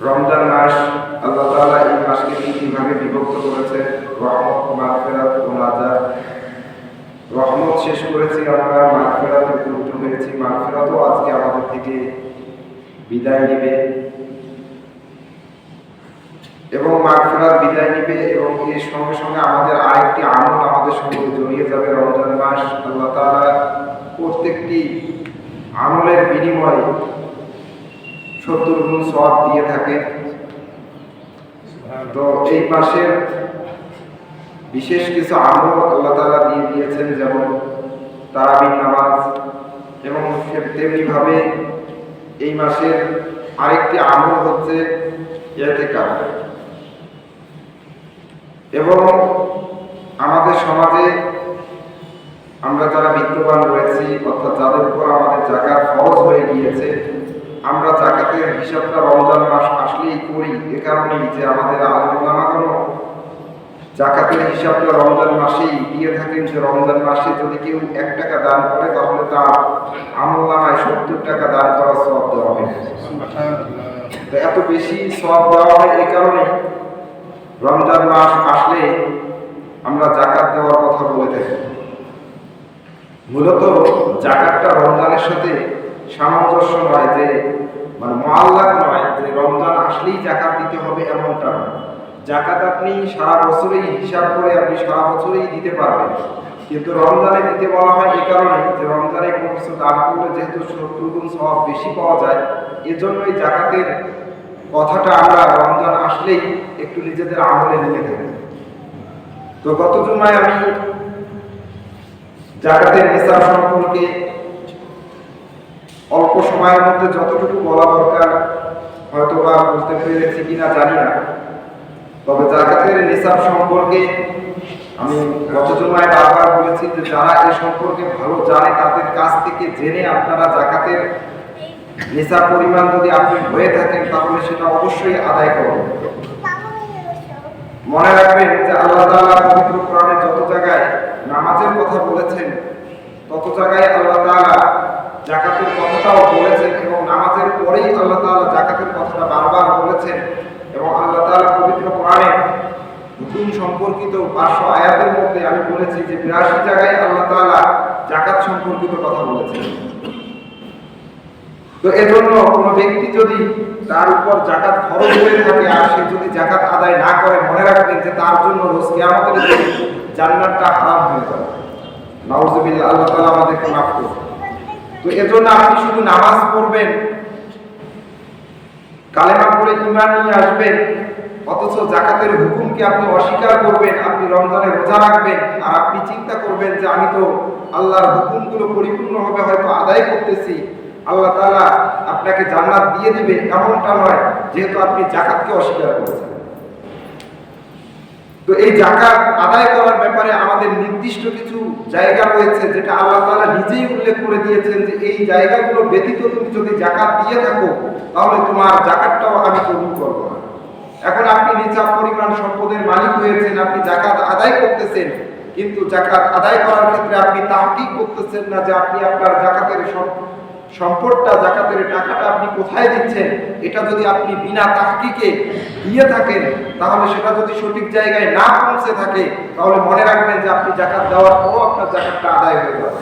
রমজান মাস আল্লাহ তাআলা এই মাসকে তিনটি ভাগে বিভক্ত করেছে, রহমত, মাগফিরাত ও নাজাত। রহমত শেষ করেছি আমরা, মাগফিরাতে উপনীত হয়েছি। মাগফিরাতও আজকে আমাদের থেকে বিদায় নেবে এবং মাগফিরাত বিদায় নেবে এবং এর সঙ্গে সঙ্গে আমাদের আরেকটি আমল আমাদের সঙ্গে জড়িয়ে যাবে। রমজান মাস আল্লাহ তাআলা প্রত্যেকটি আমলের বিনিময়ে 70 গুণ সওয়াব দিয়ে থাকে। তো এই মাসের বিশেষ কিছু আমল আল্লাহ তাআলা দিয়ে দিয়েছেন, যেমন তারাবির নামাজ, এবং তেমনিভাবে এই মাসের আরেকটি আমল হচ্ছে ইতিকাফ। এবং আমাদের সমাজে আমরা যারা বিত্তবান রয়েছি, অর্থাৎ যাদের উপর আমাদের যাকাত ফরজ হয়ে গিয়েছে, আমরা যাকাতের হিসাবটা রমজান মাস আসলেই করি। এ কারণেই যে আমাদের আলেম-ওলামাগণ যাকাতের হিসাবটা রমজান মাসেই দিয়ে থাকেন, যে রমজান মাসে যদি কেউ 1 টাকা দান করে তাহলে তার আমলনামায় 70 টাকা দান করার সওয়াব দেওয়া হয়। তো এত বেশি সওয়াব দেওয়া হয় এই কারণে রমজান মাস আসলে আমরা যাকাত দেওয়ার কথা বলে থাকি। মূলত যাকাতটা রমজানের সাথে সামঞ্জস্য নয়, যে মানে মুআল্লাক নয় যে রমজান আসলেই যাকাত দিতে হবে এমনটা নয়। যাকাত আপনি সারা বছরেই হিসাব করে আপনি সারা বছরেই দিতে পারবেন, কিন্তু রমজানে দিতে বলা হয় এই কারণে যে রমজানে কোনো কিছু দান করলে যেহেতু 70 গুণ সওয়াব বেশি পাওয়া যায়, এজন্যই যাকাতের কথাটা আমরা রমজান আসলেই একটু নিজেদের আমলে নিয়ে থাকি। তো গত জুমায় আমি যাকাতের নিসাব সম্পর্কে অল্প সময়ের মধ্যে যতটুকু বলা দরকার হয়তো বা বুঝতে পেরেছি কিনা জানি না, তবে যাকাতের নিসাব সম্পর্কে আমি গত জুমায় বারবার বলেছি যে যারা এ সম্পর্কে ভালো জানে তাদের কাছ থেকে জেনে আপনারা যাকাতের নিসাব পরিমাণ যদি আপনি হয়ে থাকেন তাহলে সেটা অবশ্যই আদায় করবেন। মনে রাখবেন যে আল্লাহ তাআলা পবিত্র কোরআনে যত জায়গায় নামাজের কথা বলেছেন তত জায়গায় আল্লাহ তাআলা যাকাতের কথাটাও বলেছেন, এবং নামাজের পরেই আল্লাহ তাআলা যাকাতের কথাটা বারবার বলেছেন। এবং আল্লাহ তাআলা পবিত্র কোরআনে হুকুম সম্পর্কিত 500 আয়াতের মধ্যে আমি বলেছি যে 82 জায়গায় আল্লাহ তাআলা যাকাত সম্পর্কিত কথা বলেছেন। তো এজন্য কোনো ব্যক্তি যদি তার উপর যাকাত ফরজ হয়ে থাকে আর সে যদি যাকাত আদায় না করে, মনে রাখবেন যে তার জন্য রোজ কিয়ামতের দিন জান্নাতটা হারাম হয়ে যাবে। নাউজুবিল্লাহ, আল্লাহ তাআলা আমাদেরকে মাফ করুন। তো এজন্য আপনি শুধু নামাজ পড়বেন, কালেমা পড়ে ঈমান নিয়ে আসবেন, অথচ যাকাতের হুকুমকে আপনি অস্বীকার করবেন। আপনি রমজানে রোজা রাখবেন আর আপনি চিন্তা করবেন যে আমি তো আল্লাহর হুকুমগুলো পরিপূর্ণভাবে হয়তো আদায় করতেছি, আল্লাহ তাআলা আপনাকে জান্নাত দিয়ে দিবে, এমনটা নয়, যেহেতু আপনি যাকাতকে অস্বীকার করেছেন। তো এই যাকাত আদায় করার ব্যাপারে আমাদের নির্দিষ্ট কিছু জায়গা রয়েছে, যেটা আল্লাহ তাআলা নিজেই উল্লেখ করে দিয়েছেন যে এই জায়গাগুলো ব্যতীত তুমি যদি যাকাত দিয়ে থাকো তাহলে তোমার যাকাতটাও আমি কবুল করব না। এখন আপনি নিসাব পরিমাণ সম্পদের মালিক হয়েছেন, আপনি যাকাত আদায় করতেছেন, কিন্তু যাকাত আদায় করার ক্ষেত্রে আপনি তাহকিক করতেছেন না যে আপনি আপনার যাকাতের সম্পদটা, যাকাতের টাকাটা আপনি কোথায় দিচ্ছেন। এটা যদি আপনি বিনা তাহকিকে দিয়ে থাকেন তাহলে সেটা যদি সঠিক জায়গায় না পৌঁছে থাকে তাহলে মনে রাখবেন যে আপনি যাকাত দেওয়ার পরও আপনার যাকাতটা আদায় হয়ে যাবে।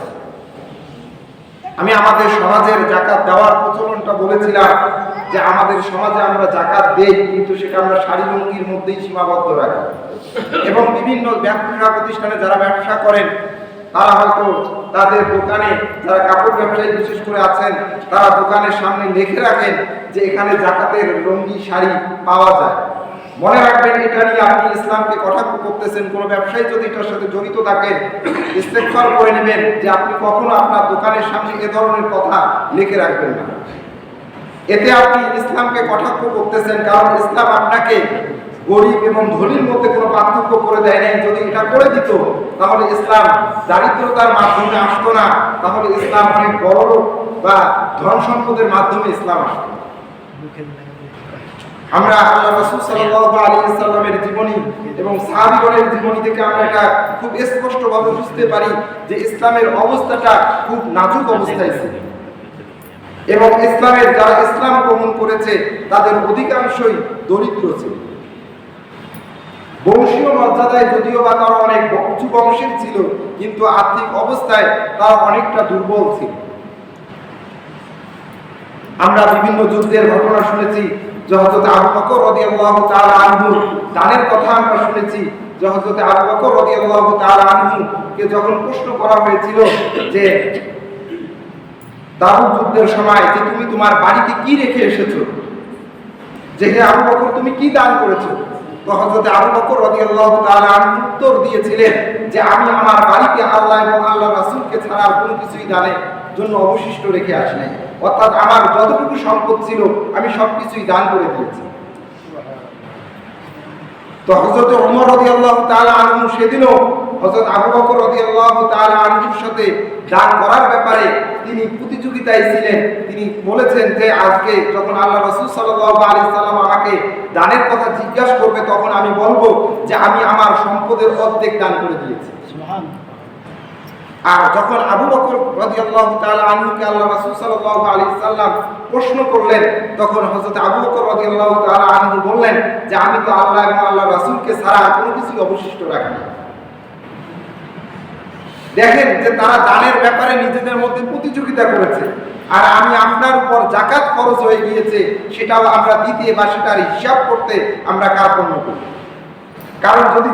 আমি আমাদের সমাজের যাকাত দেওয়ার প্রচলনটা বলেছিলাম যে আমাদের সমাজে আমরা যাকাত দেই, কিন্তু সেটা আমরা শাড়ি লুঙ্গির মধ্যেই সীমাবদ্ধ রাখি। এবং বিভিন্ন ব্যবসা প্রতিষ্ঠানে যারা ব্যবসা করেন তারা হয়তো তাদের দোকানে, যারা কাপড় ব্যবসায়ী বিশেষ করে আছেন, তারা দোকানের সামনে লিখে রাখেন যে এখানে যাকাতের লুঙ্গি শাড়ি পাওয়া যায়। মনে রাখবেন এটা নিয়ে আপনি ইসলামকে কটাক্ষ করতেছেন। কোনো ব্যবসায়ী যদি এটার সাথে জড়িত থাকেন, ইস্তেগফার করে নেবেন যে আপনি কখনো আপনার দোকানের সামনে এ ধরনের কথা লিখে রাখবেন না। এতে আপনি ইসলামকে কটাক্ষ করতেছেন, কারণ ইসলাম আপনাকে গরিব এবং ধনীর মধ্যে কোনো পার্থক্য করে দেয় নাই। যদি এটা করে দিত তাহলে ইসলাম দারিদ্রতার মাধ্যমে আসতো না, তাহলে ইসলাম অনেক বড় বা ধন সম্পদের মাধ্যমে ইসলাম আসতো। আমরা আল্লাহ রাসূল সাল্লাল্লাহু আলাইহি ওয়াসাল্লামের জীবনী এবং সাহাবীগণের জীবনী থেকে আমরা এটা খুব স্পষ্টভাবে বুঝতে পারি যে ইসলামের অবস্থাটা খুব নাজুক অবস্থায় ছিল। এবং ইসলামের যারা ইসলাম গ্রহণ করেছে তাদের অধিকাংশই দরিদ্র ছিল। বংশীয় মর্যাদায় যদিও বা তারা অনেক উঁচু বংশের ছিল, কিন্তু আর্থিক অবস্থায় তারা অনেকটা দুর্বল ছিল। আমরা বিভিন্ন যুদ্ধের ঘটনা শুনেছি যে হযরত আবু বকর রাদিয়াল্লাহু তাআলা আনহু দানের কথা আমরা শুনেছি যে হযরত আবু বকর রাদিয়াল্লাহু তাআলা আনহু কে যখন প্রশ্ন করা হয়েছিল যে তাবুক যুদ্ধের সময় যে তুমি তোমার বাড়িতে কি রেখে এসেছো, যে হে আবু বকর তুমি কি দান করেছো, তো হযরত আবু বকর রাদিয়াল্লাহু তাআলা আনহু উত্তর দিয়েছিলেন যে আমি আমার বাড়িতে আল্লাহ এবং আল্লাহর রাসূলকে ছাড়া আর কোনো কিছুই দানের জন্য অবশিষ্ট রেখে আসি নাই, অর্থাৎ আমার যতটুকু সম্পদ ছিল আমি সবকিছুই দান করে দিয়েছি। তো হযরত ওমর রাদিয়াল্লাহু তাআলা আনহু সেদিনও হযরত আবু বকর রাদিয়াল্লাহু তাআলা আনহুর সাথে দান করার ব্যাপারে তিনি প্রতিযোগিতায় ছিলেন। তিনি বলেছেন যে আজকে যখন আল্লাহ রাসূল সাল্লাল্লাহু আলাইহি সাল্লাম আমাকে দানের কথা জিজ্ঞাসা করবে তখন আমি বলবো যে আমি আমার সম্পদের অর্ধেক দান করে দিয়েছি। সুবহানাল্লাহ। আর যখন আবু বকর রাদিয়াল্লাহু তাআলা আনহুকে আল্লাহ রাসূল সাল্লাল্লাহু আলাইহি সাল্লাম প্রশ্ন করলেন তখন হযরত আবু বকর রাদিয়াল্লাহু তাআলা আনহু বললেন যে আমি তো আল্লাহ এবং আল্লাহর রাসূলকে ছাড়া কোনো কিছু অবশিষ্ট রাখি না। দেখেন যে তারা দানের ব্যাপারে নিজেদের মধ্যে প্রতিযোগিতা করেছে, আর আমি আপনার উপর যাকাত খরচ হয়ে গিয়েছে সেটাও আমরা দিতে বা সেটার হিসাব করতে আমরা কার্পণ্য করি। কারণ যদি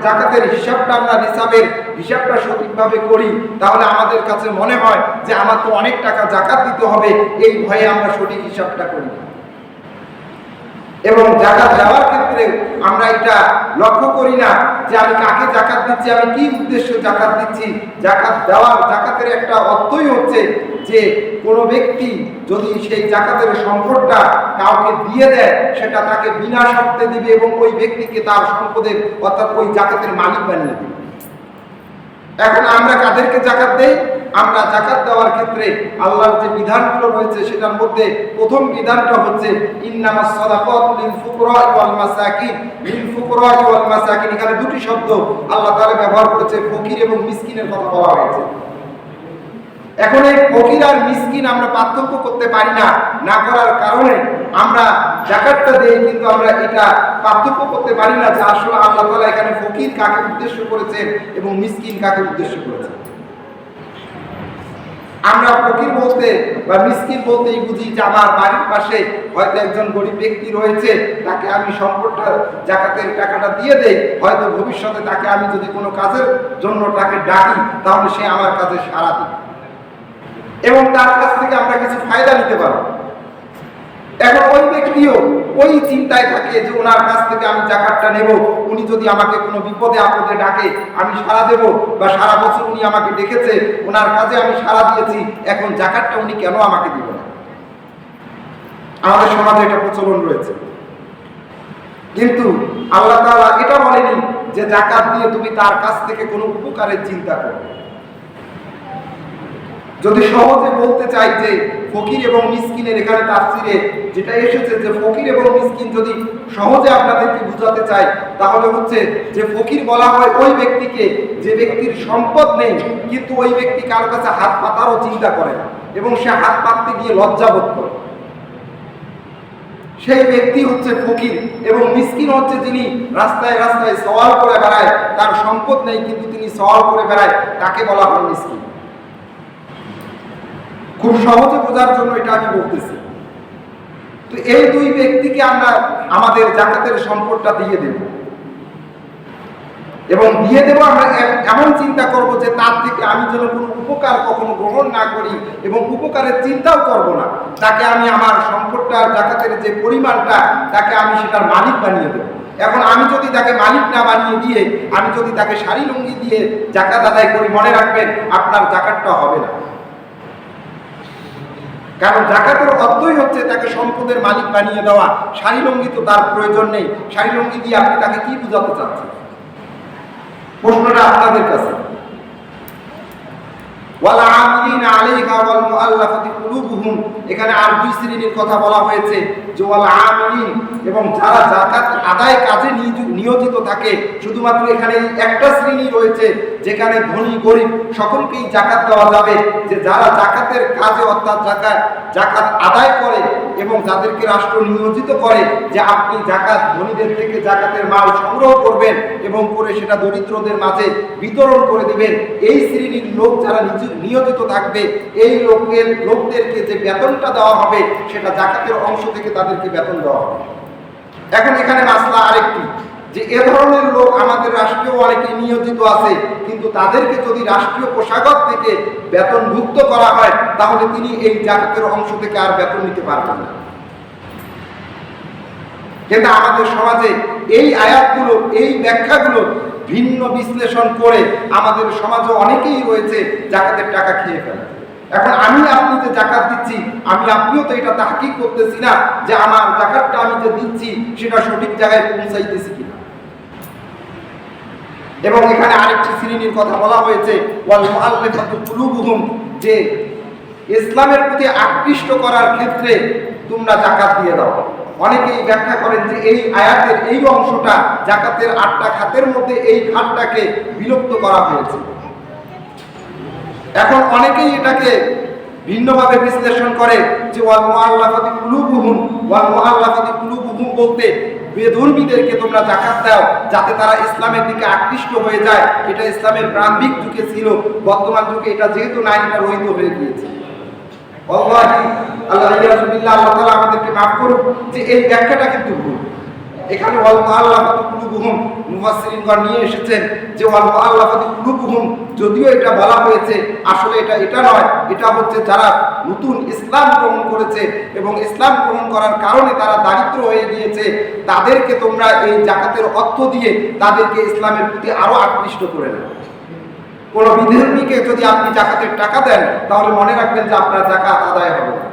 যাকাতের হিসাবটা আমরা নিসাবের হিসাবটা সঠিকভাবে করি তাহলে আমাদের কাছে মনে হয় যে আমার তো অনেক টাকা যাকাত দিতে হবে, এই ভয়ে আমরা সঠিক হিসাবটা করি। এবং যাকাত দেওয়ার ক্ষেত্রে আমরা এটা লক্ষ্য করি না যে আমি কাকে যাকাত দিচ্ছি, আমি কি উদ্দেশ্য যাকাত দিচ্ছি। যাকাতের একটা অর্থই হচ্ছে যে কোনো ব্যক্তি যদি সেই যাকাতের সম্পদটা কাউকে দিয়ে দেয় সেটা তাকে বিনা শর্তে দিবে এবং ওই ব্যক্তিকে তার সম্পদের অর্থাৎ ওই যাকাতের মালিক বানিয়ে দেবে। এখন আমরা কাদেরকে যাকাত দেই? আমরা যাকাত দেওয়ার ক্ষেত্রে আল্লাহর যে বিধানগুলো রয়েছে সেটার মধ্যে প্রথম বিধানটা হচ্ছে ইন্নামাস সাদাকাতু লিল ফুকরা ওয়াল মাসাকিন। লিল ফুকরা ওয়াল মাসাকিন, এখানে দুটি শব্দ আল্লাহ তাআলা ব্যবহার করেছে, ফকির এবং মিসকিনের কথা বলা হয়েছে। এখন এই ফকির আর মিসকিন আমরা পার্থক্য করতে পারি না, না করার কারণে আমরা যাকাতটা দেই কিন্তু আমরা এটা পার্থক্য করতে পারি না যে আসলে আল্লাহ তাআলা এখানে ফকির কাকে উদ্দেশ্য করেছেন এবং মিসকিন কাকে উদ্দেশ্য করেছেন। আমরা ফকির বলতে বা মিসকিন বলতেই বুঝি যে আমার বাড়ির পাশে হয়তো একজন গরিব ব্যক্তি রয়েছে, তাকে আমি সম্পদটা যাকাতের টাকাটা দিয়ে দেই, হয়তো ভবিষ্যতে তাকে আমি যদি কোনো কাজের জন্য তাকে ডাকি তাহলে সে আমার কাজে সাড়া দিবে এবং তার কাছ থেকে আমরা কিছু ফায়দা নিতে পারবো। এখন ওই ব্যক্তিও ওই চিন্তায় থাকে যে ওনার কাছ থেকে আমি যাকাতটা নেব, উনি যদি আমাকে কোনো বিপদে আপদে ডাকে আমি সাড়া দেব, বা সারা বছর উনি আমাকে ডেকেছে, ওনার কাজে আমি সাড়া দিয়েছি, এখন যাকাতটা উনি কেন আমাকে দিবেন না? আমাদের সমাজে এটা প্রচলন রয়েছে। কিন্তু আল্লাহ তাআলা এটা বলেনি যে যাকাত দিয়ে তুমি তার কাছ থেকে কোনো উপকারের চিন্তা করো। যদি সহজে বলতে চাই যে ফকির এবং মিসকিনের এখানে তাফসিরে যেটা এসেছে যে ফকির এবং মিসকিন যদি সহজে আপনাদেরকে বুঝাতে চাই তাহলে হচ্ছে যে ফকির বলা হয় ওই ব্যক্তিকে যে ব্যক্তির সম্পদ নেই কিন্তু ওই ব্যক্তি কারো কাছে হাত পাতারও চিন্তা করে না এবং সে হাত পাততে গিয়ে লজ্জা বোধ করে, সেই ব্যক্তি হচ্ছে ফকির। এবং মিসকিন হচ্ছে যিনি রাস্তায় রাস্তায় সওয়াল করে বেড়ায়, তার সম্পদ নেই কিন্তু তিনি সওয়াল করে বেড়ায়, তাকে বলা হয় মিসকিন। খুব সহজে বোঝার জন্য এটা আমি বলতেছি। তো এই দুই ব্যক্তিকে আমরা আমাদের যাকাতের সম্পদটা দিয়ে দেব এবং দিয়ে দেব আমরা এমন চিন্তা করব যে তার থেকে আমি যেন কোনো উপকার কখনো গ্রহণ না করি এবং উপকারের চিন্তাও করব না। তাকে আমি আমার সম্পদটা যাকাতের যে পরিমাণটা তাকে আমি সেটার মালিক বানিয়ে দেব। এখন আমি যদি তাকে মালিক না বানিয়ে দিয়ে আমি যদি তাকে শাড়ি লুঙ্গি দিয়ে যাকাত আদায় করি, মনে রাখবেন আপনার যাকাতটা হবে না। কারণ যাকাতের অর্থই হচ্ছে তাকে সম্পদের মালিক বানিয়ে দেওয়া। শাড়ি লুঙ্গি তো তার প্রয়োজন নেই, শাড়ি লুঙ্গি দিয়ে আপনি তাকে কি বোঝাতে চাচ্ছেন? প্রশ্নটা আপনাদের কাছে। ওয়াল আমিলিনা আলাইহা ওয়াল মুআল্লাফাতি কুলুবুহুম, এখানে আর দুই শ্রেণীর কথা বলা হয়েছে যে ওয়াল আমিলিন, এবং যারা যাকাত আদায় কাজে নিয়োজিত থাকে। শুধুমাত্র এখানে একটা শ্রেণী রয়েছে যেখানে ধনী গরিব সকলকেই যাকাত দেওয়া যাবে, যে যারা যাকাতের কাজে অর্থাৎ যাকাত আদায় করে এবং যাদেরকে রাষ্ট্র নিয়োজিত করে যে আপনি যাকাত ধনীদের থেকে যাকাতের মাল সংগ্রহ করবেন এবং করে সেটা দরিদ্রদের মাঝে বিতরণ করে দিবেন। এই শ্রেণীর লোক যারা নিয়োজিত থাকবে, এই লোকদেরকে যে বেতনটা দেওয়া হবে সেটা যাকাতের অংশ থেকে তাদেরকে বেতন দেওয়া হবে। এখন এখানে মাসলা আরেকটি, যে এ ধরনের লোক আমাদের রাষ্ট্রীয় অনেকে নিয়োজিত আছে, কিন্তু তাদেরকে যদি রাষ্ট্রীয় কোষাগার থেকে বেতনভুক্ত করা হয় তাহলে তিনি এই যাকাতের অংশ থেকে আর বেতন নিতে পারবেন না। কিন্তু আমাদের সমাজে এই আয়াতগুলো, এই ব্যাখ্যাগুলো ভিন্ন বিশ্লেষণ করে আমাদের সমাজে অনেকেই রয়েছে যাকাতের টাকা খেয়ে ফেলে। এখন আমি আপনি যে যাকাত দিচ্ছি, আমি আপনিও তো এটা তাহকিক করতেছি না যে আমার যাকাতটা আমি যে দিচ্ছি সেটা সঠিক জায়গায় পৌঁছাইতেছি কিনা। এবং এখানে আরেকটি শ্রেণীর কথা বলা হয়েছে ওয়াল মুআল্লাফাতু কুলুবুহুম, যে ইসলামের প্রতি আকৃষ্ট করার ক্ষেত্রে তোমরা যাকাত দিয়ে দাও। অনেকেই ব্যাখ্যা করেন যে এই আয়াতের এই অংশটা যাকাতের 8টা খাতের মধ্যে এই খাতটাকে বিলুপ্ত করা হয়েছে। এখন অনেকেই এটাকে ভিন্নভাবে বিশ্লেষণ করে যে ওয়াল মুআল্লাফাতি কুলুবুহুম, ওয়াল মুআল্লাফাতি কুলুবুহুম বলতে বেধর্মীদেরকে তোমরা যাকাত দাও যাতে তারা ইসলামের দিকে আকৃষ্ট হয়ে যায়। এটা ইসলামের প্রারম্ভিক যুগে ছিল, বর্তমান যুগে এটা যেহেতু নাই, এটা রহিত হয়ে গিয়েছে। আল্লাহ তাআলা আমাদেরকে মাফ করুন যে এই ব্যাখ্যাটা কিন্তু ভুল। এখানে ওয়াল মুআল্লাফাতু কুলুবুহুম মুফাসসিরিনগণ নিয়ে এসেছেন যে ওয়াল মুআল্লাফাতু কুলুবুহুম, যদিও এটা বলা হয়েছে আসলে এটা নয়, এটা হচ্ছে যারা নতুন ইসলাম গ্রহণ করেছে এবং ইসলাম গ্রহণ করার কারণে তারা দারিদ্র হয়ে গিয়েছে, তাদেরকে তোমরা এই যাকাতের অর্থ দিয়ে তাদেরকে ইসলামের প্রতি আরো আকৃষ্ট করে নাও। কোন বিধর্মীকে যদি আপনি যাকাতের টাকা দেন তাহলে মনে রাখবেন যে আপনার যাকাত আদায় হবে না।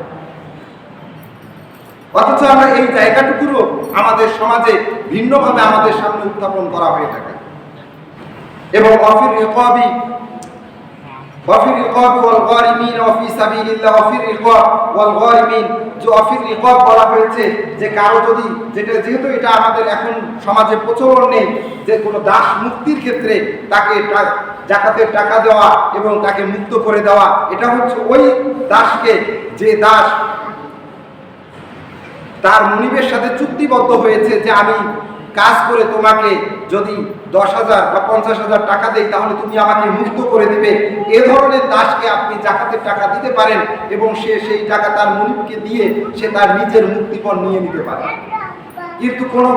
অথচ আমরা এই জায়গাটুকুরও আমাদের সমাজে ভিন্নভাবে আমাদের সামনে উত্থাপন করা হয়ে থাকে। এবং অফির রিকাবি ওয়াল গারিমিন ওয়া ফি সাবিলিল্লাহ, অফির রিকাব ওয়াল গারিমিন, যে অফির রিকাব বলা হয়েছে যে কারো যদি, যেহেতু এটা আমাদের এখন সমাজে প্রচলন নেই, যে কোনো দাস মুক্তির ক্ষেত্রে তাকে যাকাতের টাকা দেওয়া এবং তাকে মুক্ত করে দেওয়া, এটা হচ্ছে ওই দাসকে, যে দাস তার মুনিবের সাথে চুক্তিবদ্ধ হয়েছে যে আমি কাজ করে তোমাকে যদি 10,000 বা 50,000 টাকা দেই তাহলে তুমি আমাকে মুক্ত করে দিবে। এ ধরনের দাসকে আপনি যাকাতের টাকা দিতে পারেন এবং সে সেই টাকা তার মুনিবকে দিয়ে সে তার নিজের মুক্তিপণ নিয়ে নিতে পারে। কিন্তু কোনো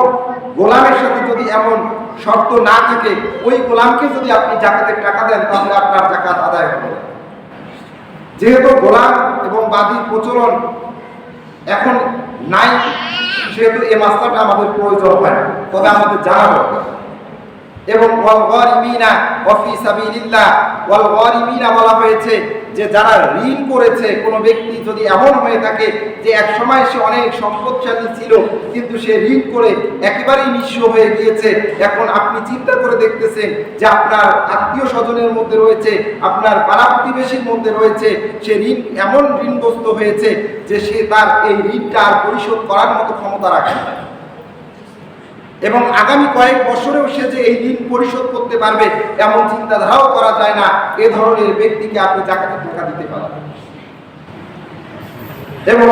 গোলামের সাথে যদি এমন শর্ত না থাকে, ওই গোলামকে যদি আপনি যাকাতের টাকা দেন তাহলে আপনার যাকাত আদায় হবে। যেহেতু গোলাম এবং বাদীর প্রচলন এখন নাই, সেহেতু এই মাসলাটা আমাদের প্রয়োজন হয় না, তবে আমাদের জানা দরকার। এবং ওয়াল গারিমিনা ওয়া ফি সাবিলিল্লাহ, ওয়াল গারিমিনা বলা হয়েছে যে যারা ঋণ করেছে, কোনো ব্যক্তি যদি এমন হয়ে থাকে যে এক সময় সে অনেক সম্পদশালী ছিল কিন্তু সে ঋণ করে একেবারেই নিঃস্ব হয়ে গিয়েছে, এখন আপনি চিন্তা করে দেখতেছেন যে আপনার আত্মীয় স্বজনের মধ্যে রয়েছে, আপনার পাড়া প্রতিবেশীর মধ্যে রয়েছে, সে এমন ঋণগ্রস্ত হয়েছে যে সে তার এই ঋণটা আর পরিশোধ করার মতো ক্ষমতা রাখে না এবং আগামী কয়েক বছরেও সে যে এই ঋণ পরিশোধ করতে পারবে এমন চিন্তাধারাও করা যায় না। এ ধরনের ব্যক্তিকে আপনি যাকাতের টাকা দিতে পারেন। এবং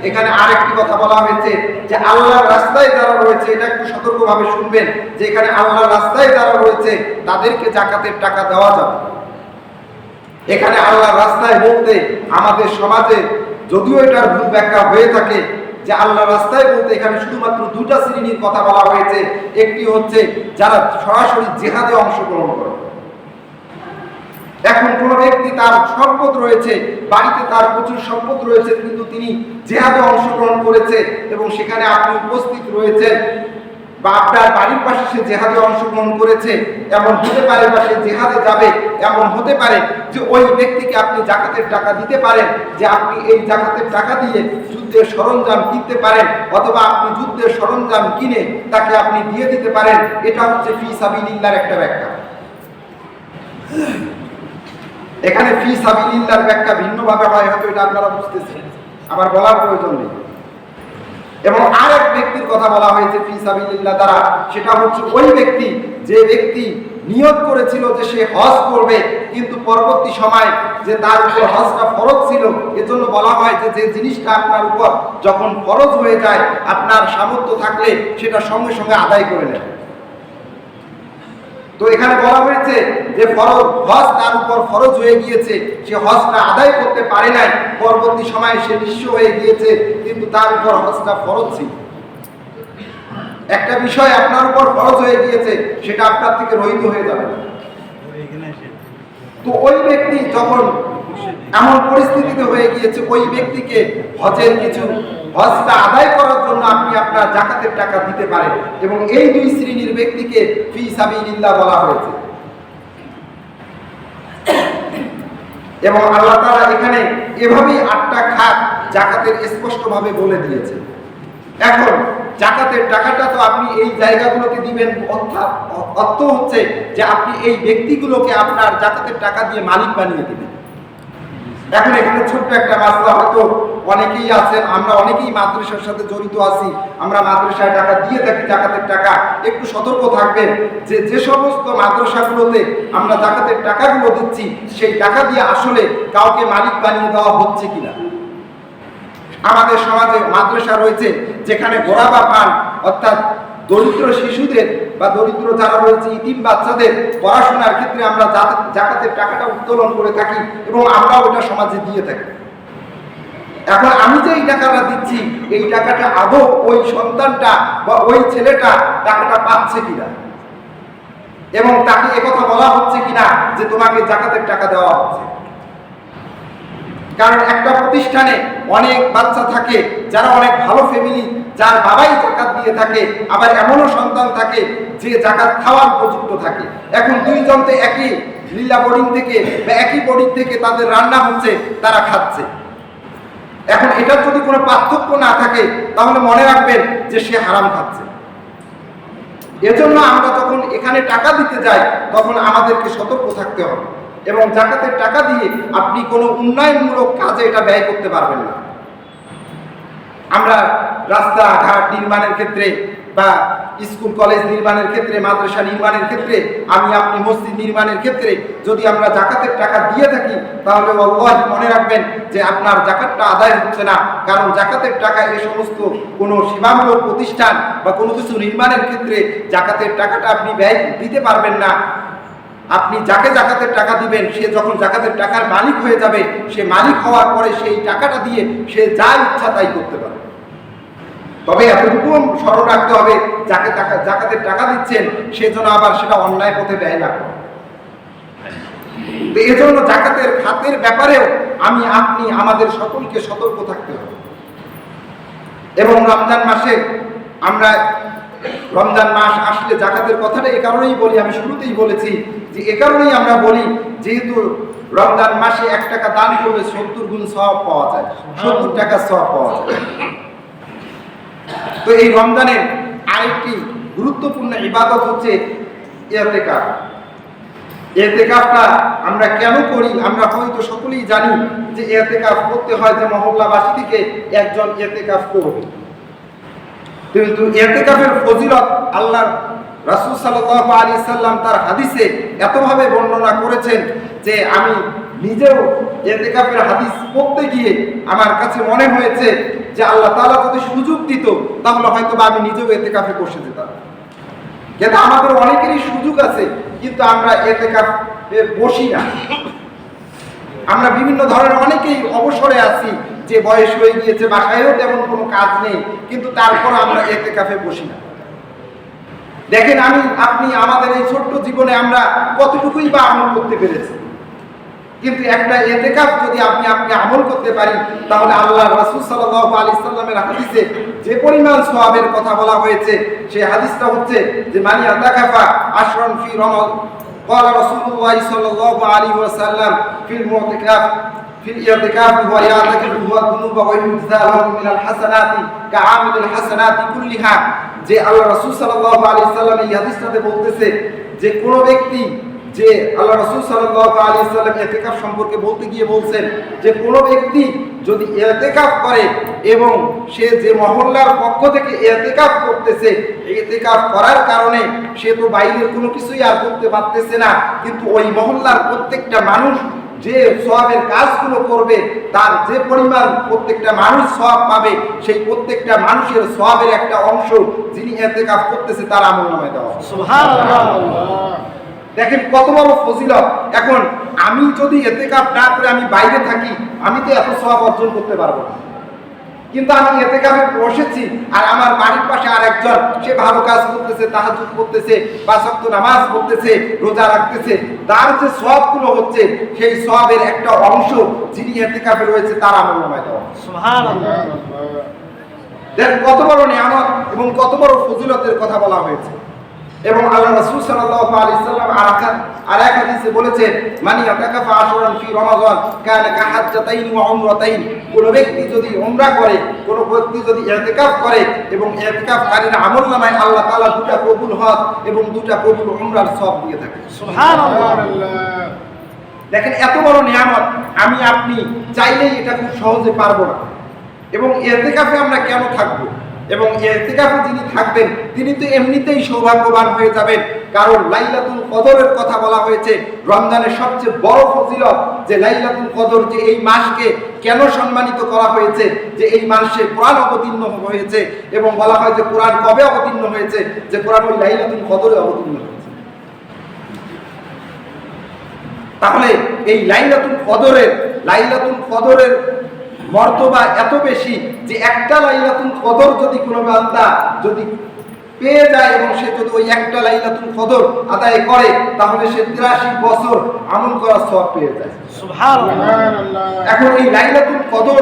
এখানে আরেকটি কথা বলা হয়েছে যে আল্লাহর রাস্তায় যারা রয়েছে, এটা একটু সতর্কভাবে শুনবেন, যে এখানে আল্লাহর রাস্তায় যারা রয়েছে তাদেরকে যাকাতের টাকা দেওয়া যাবে। এখানে আল্লাহর রাস্তায় বলতে আমাদের সমাজে যদিও এটার ভুল ব্যাখ্যা হয়ে থাকে, যে আল্লাহ রাস্তায় বলতে এখানে শুধুমাত্র দুটা শ্রেণীর কথা বলা হয়েছে। একটি হচ্ছে যারা সরাসরি জিহাদে অংশগ্রহণ করে। এখন কোন ব্যক্তি তার সম্পদ রয়েছে, বাড়িতে তার প্রচুর সম্পদ রয়েছে, কিন্তু তিনি জিহাদে অংশগ্রহণ করেছে এবং সেখানে আপনি উপস্থিত রয়েছেন, বা আপনার বাড়ির পাশে সে জিহাদে অংশগ্রহণ করেছে, এমন হতে পারে, বা সে জিহাদে যাবে এমন হতে পারে, যে ওই ব্যক্তিকে আপনি যাকাতের টাকা দিতে পারেন, যে আপনি এই যাকাতের টাকা দিয়ে যুদ্ধের সরঞ্জাম কিনতে পারেন, অথবা আপনি যুদ্ধের সরঞ্জাম কিনে তাকে আপনি দিয়ে দিতে পারেন। এটা হচ্ছে ফি সাবিলিল্লাহর একটা ব্যাখ্যা। এখানে ফি সাবিলিল্লাহর ব্যাখ্যা ভিন্নভাবে হয়, হয়তো এটা আপনারা বুঝতেছেন, আমার বলার প্রয়োজন নেই। এবং আরেক ব্যক্তির কথা বলা হয়েছে ফি সাবিলিল্লাহ দ্বারা, সেটা হচ্ছে ওই ব্যক্তি যে ব্যক্তি নিয়ত করেছিল যে সে হজ করবে, কিন্তু পরবর্তী সময় যে তার উপর হজটা ফরজ ছিল, এজন্য বলা হয় যে যে জিনিসটা আপনার উপর যখন ফরজ হয়ে যায়, আপনার সামর্থ্য থাকলে সেটা সঙ্গে সঙ্গে আদায় করে নেন। তো এখানে বলা হয়েছে যে হজ তার উপর ফরজ হয়ে গিয়েছে, সে হজটা আদায় করতে পারে নাই, পরবর্তী সময়ে সে নিঃস্ব হয়ে গিয়েছে, কিন্তু তার উপর হজটা ফরজ ছিল। একটা বিষয় আপনার উপর ফরজ হয়ে গিয়েছে, সেটা আপনার থেকে রহিত হয়ে যাবে। তো ওই ব্যক্তি যখন এমন পরিস্থিতিতে হয়ে গিয়েছে, ওই ব্যক্তিকে হজটা আদায় করার জন্য আপনি আপনার যাকাতের টাকা দিতে পারেন। এবং এই দুই শ্রেণীর ব্যক্তিকে ফি সাবিলিল্লাহ বলা হয়েছে। এবং আল্লাহ তাআলা এখানে এভাবেই 8টা খাত যাকাতের স্পষ্টভাবে বলে দিয়েছে। এখন যাকাতের টাকাটা তো আপনি এই জায়গাগুলোকে দিবেন, অর্থ হচ্ছে যে আপনি এই ব্যক্তিগুলোকে আপনার যাকাতের টাকা দিয়ে মালিক বানিয়ে দিবেন। এখন এখানে ছোট্ট একটা মাসলা, হয়তো অনেকেই আছেন, আমরা অনেকেই মাদ্রাসার সাথে জড়িত আছি, আমরা মাদ্রাসায় টাকা দিয়ে থাকি যাকাতের টাকা। একটু সতর্ক থাকবেন যে যে সমস্ত মাদ্রাসাগুলোতে আমরা যাকাতের টাকাগুলো দিচ্ছি, সেই টাকা দিয়ে আসলে কাউকে মালিক বানিয়ে দেওয়া হচ্ছে কিনা। আমাদের সমাজে মাদ্রাসা রয়েছে যেখানে গোরাবা পান, অর্থাৎ দরিদ্র শিশুদের বা দরিদ্র যারা রয়েছে ইতিম বাচ্চাদের পড়াশোনার ক্ষেত্রে আমরা যাকাতের টাকাটা উত্তোলন করে থাকি এবং আমরা ওটা সমাজে দিয়ে থাকি। এখন আমি যে এই টাকাটা দিচ্ছি, এই টাকাটা আদৌ ওই সন্তানটা বা ওই ছেলেটা টাকাটা পাচ্ছে কিনা, এবং তাকে একথা বলা হচ্ছে কিনা যে তোমাকে যাকাতের টাকা দেওয়া হচ্ছে। কারণ একটা প্রতিষ্ঠানে অনেক বাচ্চা থাকে যারা অনেক ভালো ফ্যামিলি, যার বাবাই যাকাত দিয়ে থাকে, আবার এমনও সন্তান থাকে যে যাকাত খাওয়ার উপযুক্ত থাকে। এখন দুইজন তো একই লীলা বোর্ডিং থেকে বা একই বোর্ডিং থেকে তাদের রান্না হচ্ছে, তারা খাচ্ছে। এখন এটার যদি কোনো পার্থক্য না থাকে, তাহলে মনে রাখবেন যে সে হারাম খাচ্ছে। এজন্য আমরা যখন এখানে টাকা দিতে যাই, তখন আমাদেরকে সতর্ক থাকতে হবে। এবং যাকাতের টাকা দিয়ে আপনি কোনো উন্নয়নমূলক কাজে এটা ব্যয় করতে পারবেন না। আমরা রাস্তাঘাট নির্মাণের ক্ষেত্রে বা স্কুল কলেজ নির্মাণের ক্ষেত্রে, মাদ্রাসা নির্মাণের ক্ষেত্রে, আপনি মসজিদ নির্মাণের ক্ষেত্রে যদি আমরা যাকাতের টাকা দিয়ে থাকি, তাহলে আল্লাহ মনে রাখবেন যে আপনার যাকাতটা আদায় হচ্ছে না। কারণ যাকাতের টাকা এই সমস্ত কোনো সেবামূলক প্রতিষ্ঠান বা কোনো কিছু নির্মাণের ক্ষেত্রে যাকাতের টাকাটা আপনি ব্যয় দিতে পারবেন না। আপনি যাকে যাকাতের টাকা দিবেন, সে যখন যাকাতের টাকার মালিক হয়ে যাবে, সে মালিক হওয়ার পরে সেই টাকাটা দিয়ে সে যা ইচ্ছা তাই করতে পারে। তবে এতটুকু স্মরণ রাখতে হবে, যাকে যাকাতের টাকা দিচ্ছেন সে যেন আবার সেটা অন্যায় পথে ব্যয় না করে। এজন্য যাকাতের খাতের ব্যাপারেও আপনি আমাদের সকলকে সতর্ক থাকতে হবে। এবং রমজান মাসে রমজান মাস আসলে যাকাতের কথাটা এ কারণেই বলি, আমি শুরুতেই বলেছি যে এ কারণেই আমরা বলি, যেহেতু রমজান মাসে 1 টাকা দান করলে 70 গুণ সওয়াব পাওয়া যায়, 70 টাকা সওয়াব পাওয়া যায়। তো এই রমজানের আরেকটি গুরুত্বপূর্ণ ইবাদত হচ্ছে ইতিকাফ। ইতিকাফটা আমরা কেন করি? আমরা হয়তো সকলেই জানি যে ইতিকাফ করতে হয় যে মহল্লাবাসী থেকে একজন ইতিকাফ করবে। কিন্তু ইতিকাফের ফজিলত আল্লাহর রাসূল সাল্লাল্লাহু আলাইহি সাল্লাম তার হাদিসে এতভাবে বর্ণনা করেছেন যে আমি নিজেও ইতিকাফের হাদিস পড়তে গিয়ে আমার কাছে মনে হয়েছে যে আল্লাহ তাআলা যদি সুযোগ দিত, তাহলে হয়তো আমি নিজেও ইতিকাফে বসে যেতাম। কিন্তু আমাদের অনেকেরই সুযোগ আছে, কিন্তু আমরা ইতিকাফে বসি না। আমরা বিভিন্ন ধরনের অনেকেই অবসরে আছি, যে বয়স হয়ে গিয়েছে, বাসায়ও তেমন কোনো কাজ নেই, কিন্তু তারপর আমরা ইতিকাফে বসি না। দেখেন আপনি আমাদের এই ছোট্ট জীবনে আমরা কতটুকুই বা আমল করতে পেরেছি, কিন্তু একটা ইতিকাফ যদি আপনি আমল করতে পারি, তাহলে আল্লাহর রাসূল সাল্লাল্লাহু আলাইহি সাল্লামের হাদিসে যে পরিমাণ সওয়াবের কথা বলা হয়েছে, সেই হাদিসটা হচ্ছে যে মানি আতাকাফা আশরান ফি রমাদান قال رسول الله صلى الله عليه وسلم في المعتكاف في الاعتكاف هو يعتكف هو الذنوب ويجزى له من الحسنات كعامل الحسنات كلها। যে আল্লাহ রাসূল সাল্লাল্লাহু আলাইহি সাল্লাম এই হাদিসটাতে বলতেছে যে কোন ব্যক্তি যে আল্লাহ রাসূল সাল্লাল্লাহু আলাইহি ওয়াসাল্লাম ইতিকাফ সম্পর্কে বলতে গিয়ে বলছেন যে কোনো ব্যক্তি যদি ইতিকাফ করে এবং সে যে মহল্লার পক্ষ থেকে ইতিকাফ করতেছে, ইতিকাফ করার কারণে সে তো বাইরের কোনো কিছুই আর করতে পারতেছে না, কিন্তু ওই মহল্লার প্রত্যেকটা মানুষ যে সওয়াবের কাজগুলো করবে তার যে পরিমাণ প্রত্যেকটা মানুষ সওয়াব পাবে, সেই প্রত্যেকটা মানুষের সওয়াবের একটা অংশ যিনি ইতিকাফ করতেছে তার আমলনামায় দেওয়া হবে। সুবহানাল্লাহ। দেখেন কত বড় ফজিলত। এখন আমি যদি ইতিকাফ না করে আমি বাইরে থাকি, আমি তো এত সওয়াব অর্জন করতে পারবো না, কিন্তু আমি ইতিকাফে বসেছি আর আমার বাড়ির পাশে আরেকজন সে ভালো কাজ করতেছে, তাহাজ্জুদ করতেছে, পাঁচ ওয়াক্ত নামাজ পড়তেছে, রোজা রাখতেছে, তার যে সওয়াবগুলো হচ্ছে সেই সওয়াবের একটা অংশ যিনি ইতিকাফে রয়েছে তার আমলনামায় দেওয়া। সুবহানাল্লাহ। দেখেন কত বড় নিয়ামত এবং কত বড় ফজিলতের কথা বলা হয়েছে। এবং আল্লাহ রাসূল সাল্লাল্লাহু আলাইহি ওয়াসাল্লাম আরেক হাদিসে বলেছেন, মানি ইয়াতাকাফা আশরান ফি রমাযান কানা কাহাজ্জাতাইন ওয়া উমরাতাইন। কোন ব্যক্তি যদি উমরা করে, কোন ব্যক্তি যদি ইতিকাফ করে এবং ইতিকাফকারীর আমলনামায় আল্লাহ তাআলা দুটো কবুল হজ এবং দুটো কবুল উমরার সওয়াব দিয়ে থাকে। সুবহানাল্লাহ। দেখেন এত বড় নিয়ামত আমি আপনি চাইলেই এটা খুব সহজে পারবো না। এবং ইতিকাফে আমরা কেন থাকবো, এবং ইতিকাফে যিনি থাকবেন তিনি তো এমনিতেই সৌভাগ্যবান হয়ে যাবেন, কারণ লাইলাতুল কদরের কথা বলা হয়েছে। রমজানের সবচেয়ে বড় ফজিলত যে লাইলাতুল কদর, যে এই মাসকে কেন সম্মানিত করা হয়েছে, যে এই মাসে কোরআন অবতীর্ণ হয়েছে এবং বলা হয় যে কোরআন কবে অবতীর্ণ হয়েছে, যে কোরআন ওই লাইলাতুল কদরে অবতীর্ণ হয়েছে। তাহলে এই লাইলাতুল কদরের মর্তবা এত বেশি যে একটা লাইলাতুল কদর যদি কোনো বান্দা যদি পেয়ে যায় এবং সে যদি ওই একটা লাইলাতুল কদর আদায় করে, তাহলে সে 83 বছর আমল করার সওয়াব পেয়ে যায়। সুবহানাল্লাহ। এখন এই লাইলাতুল কদর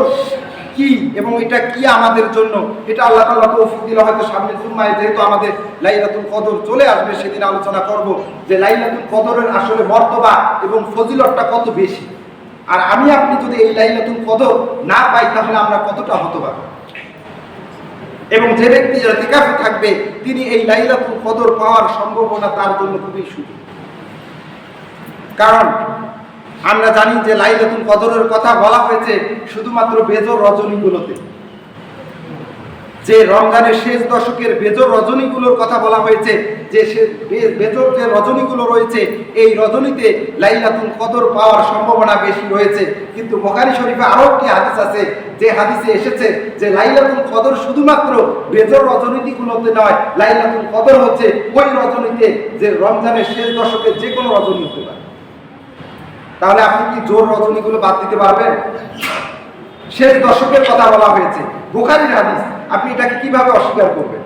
কি এবং এটা কি আমাদের জন্য, এটা আল্লাহ তাআলা তৌফিক দিলে হয়তো সামনের জুমায় যেহেতু আমাদের লাইলাতুল কদর চলে আসবে, সেদিন আলোচনা করব যে লাইলাতুল কদরের আসলে মর্তবা এবং ফজিলতটা কত বেশি। আর আমি আপনি যদি এই লাইলাতুল কদর না পাই তাহলে আমরা কতটা হতভাগা। এবং যে ব্যক্তি ইতিকাফে থাকবে তিনি এই লাইলাতুল কদর পাওয়ার সম্ভাবনা তার জন্য খুবই সুযোগ। কারণ আমরা জানি যে লাইলাতুল কদরের কথা বলা হয়েছে শুধুমাত্র বেজর রজনীগুলোতে, যে রমজানের শেষ দশকের বেজর রজনীগুলোর কথা বলা হয়েছে, যে বেজর যে রজনীগুলো রয়েছে এই রজনীতে লাইলাতুল কদর পাওয়ার সম্ভাবনা বেশি রয়েছে। কিন্তু বুখারী শরীফে আরো একটি হাদিস আছে, যে হাদিসে এসেছে যে লাইলাতুল কদর শুধুমাত্র বেজর রজনীগুলোতে নয়, লাইলাতুল কদর হচ্ছে ওই রজনীতে যে রমজানের শেষ দশকের যে কোনো রজনী হতে পারে। তাহলে আপনি কি জোর রজনীগুলো বাদ দিতে পারবেন? শেষ দশকের কথা বলা হয়েছে, বুখারীর হাদিস, আপনি এটাকে কিভাবে অস্বীকার করবেন?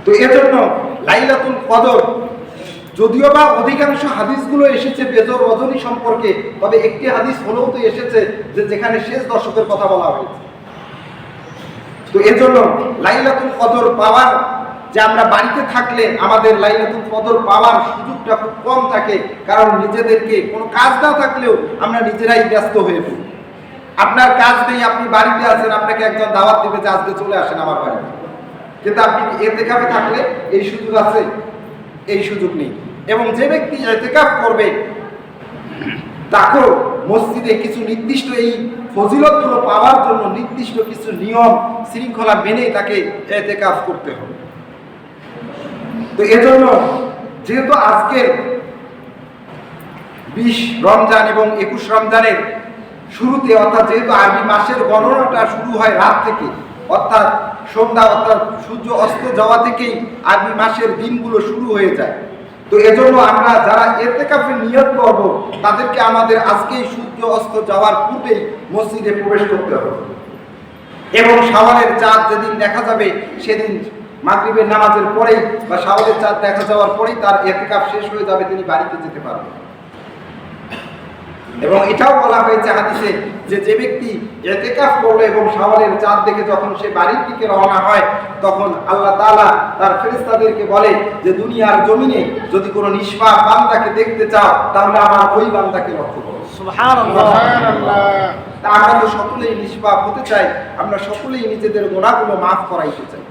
তো এজন্য লাইলাতুল কদর, যদিও বা অধিকাংশ হাদিসগুলো এসেছে বেজর রজনী সম্পর্কে, তবে একটি হাদিস হলেও তো এসেছে যে যেখানে শেষ দশকের কথা বলা হয়েছে। তো এজন্য লাইলাতুল কদর পাওয়ার, যে আমরা বাড়িতে থাকলে আমাদের লাইলাতুল কদর পাওয়ার সুযোগটা খুব কম থাকে, কারণ নিজেদেরকে কোনো কাজ না থাকলেও আমরা নিজেরাই ব্যস্ত হয়ে পড়ি। আপনার কাজ নেই, আপনি বাড়িতে আছেন, আপনাকে একজন দাওয়াত দিবে যে আজকে চলে আসেন আমার বাড়িতে, কিন্তু আপনি ইতিকাফে থাকলে এই সুযোগ আছে? এই সুযোগ নেই। এবং যে ব্যক্তি ইতিকাফ করবে তাকেও মসজিদে কিছু নির্দিষ্ট এই ফজিলতগুলো পাওয়ার জন্য নির্দিষ্ট কিছু নিয়ম শৃঙ্খলা মেনেই তাকে ইতিকাফ করতে হবে। তো এজন্য যেহেতু আজকের 20 রমজান এবং 21 রমজানের শুরুতে, অর্থাৎ যেহেতু আরবি মাসের গণনাটা শুরু হয় রাত থেকে, অর্থাৎ সন্ধ্যা, অর্থাৎ সূর্য অস্ত যাওয়া থেকেই আরবি মাসের দিনগুলো শুরু হয়ে যায়। তো এজন্য আমরা যারা ইতিকাফে নিয়ত করব তাদেরকে আমাদের আজকেই সূর্য অস্ত যাওয়ার পূর্বেই মসজিদে প্রবেশ করতে হবে। এবং শাওয়ালের চাঁদ যেদিন দেখা যাবে সেদিন মাগরিবের নামাজের পরেই বা শাওয়ালের চাঁদ দেখা যাওয়ার পরেই তার ইতিকাফ শেষ হয়ে যাবে, তিনি বাড়িতে যেতে পারবেন। এবং এটাও বলা হয়েছে হাদিসে যে যে ব্যক্তি ইতিকাফ করলো এবং শাওয়ালের চাঁদ দেখে যখন সে বাড়ির দিকে রওনা হয়, তখন আল্লাহ তাআলা তার ফেরেশতাদেরকে বলে যে দুনিয়ার জমিনে যদি কোনো নিষ্পাপ বান্দাকে দেখতে চাও তাহলে আমার ওই বান্দাকে লক্ষ্য করো। সুবহানাল্লাহ। তা আমরা তো সকলেই নিষ্পাপ হতে চাই, আমরা সকলেই নিজেদের গুনাহগুলো মাফ করাইতে চাই।